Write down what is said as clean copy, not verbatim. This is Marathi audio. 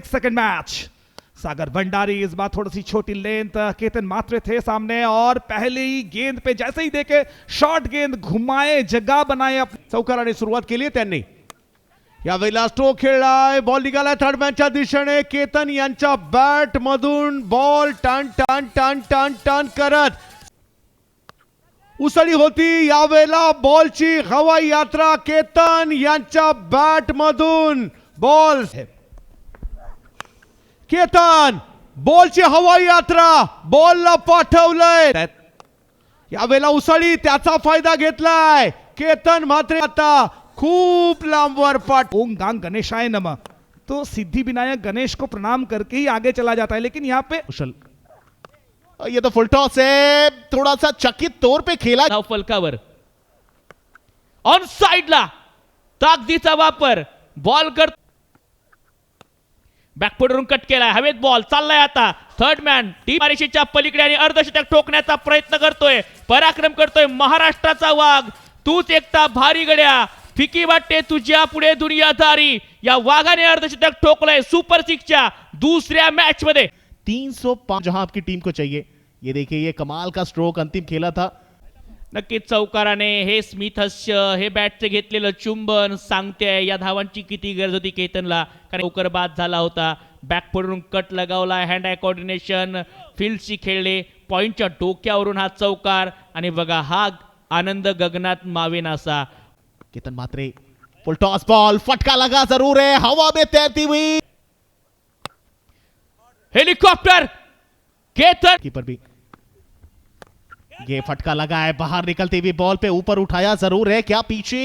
सेकंड मैच सागर भंडारी, इस बार थोड़ी सी छोटी लेंथ, केतन मात्रे थे सामने और पहली गेंद पे जैसे ही देखे शॉर्ट गेंद घुमाए, जगह बनाए, चौकाराने सुरुवात केली आहे त्यांनी. यावेळेला स्ट्रोक खेळलाय, बॉल निघालाय थर्ड मॅनच्या दिशेने. केतन यांच्या बॅट मधून बॉल टन टन टन टन टन करत उसळी होती. यावेळेला बॉलची हवाई यात्रा केतन यांच्या बॅट मधून बॉल. केतन बॉलची हवाई यात्रा, बॉलला पाठवलंय. यावेळेला उसळी, त्याचा फायदा घेतलाय केतन. मात्र आता खूप लांबवर पाठ. ओम गांग गणेशाय नमः, तो सिद्धि विनायक गणेश को प्रणाम करके ही आगे चला जाता है, लेकिन यहाँ पे कुशल, ये तो फुल टॉस है, थोड़ा सा चकित तौर पे खेला. धाव फलकावर ऑन साइडला ताकदीचा वापर, बॉल कर बॅकफुटवरून कट केलाय, हवेत बॉल चाललाय. आता थर्ड मॅन टीम रेषेच्या पलीकडे आणि अर्धशतक ठोकण्याचा प्रयत्न करतोय, पराक्रम करतोय महाराष्ट्राचा वाघ. तूच एकटा भारी गड्या, फिकी वाटते तुझ्या पुढे दुनियादारी. या वाघाने अर्धशतक ठोकलंय सुपर सिक्सच्या दुसऱ्या मॅच मध्ये. 305 जहां आपकी टीम को चाहिए. ये देखिए, ये कमाल का स्ट्रोक अंतिम खेला था. नक्कीच चौकाराने हे स्मितहास्य, हे बॅटचे घेतलेलं चुंबन सांगते या धावांची किती गरज होती केतनला, कारण चौकार बाद झाला होता. बॅकफुटवरून कट लगावला, हँड आय कोऑर्डिनेशन, फील्डशी खेळले, पॉइंटच्या डोक्यावरून हा चौकार. आणि बघा हा आनंद गगनात मावेनासा. केतन मात्रे, फुल टॉस बॉल, फटका लगा जरूर है, हवा में तैरती हुई. हेलीकॉप्टर केतन कीपर भी, ये फटका लगा है, बाहर निकलती हुई बॉल पे ऊपर उठाया जरूर है, क्या पीछे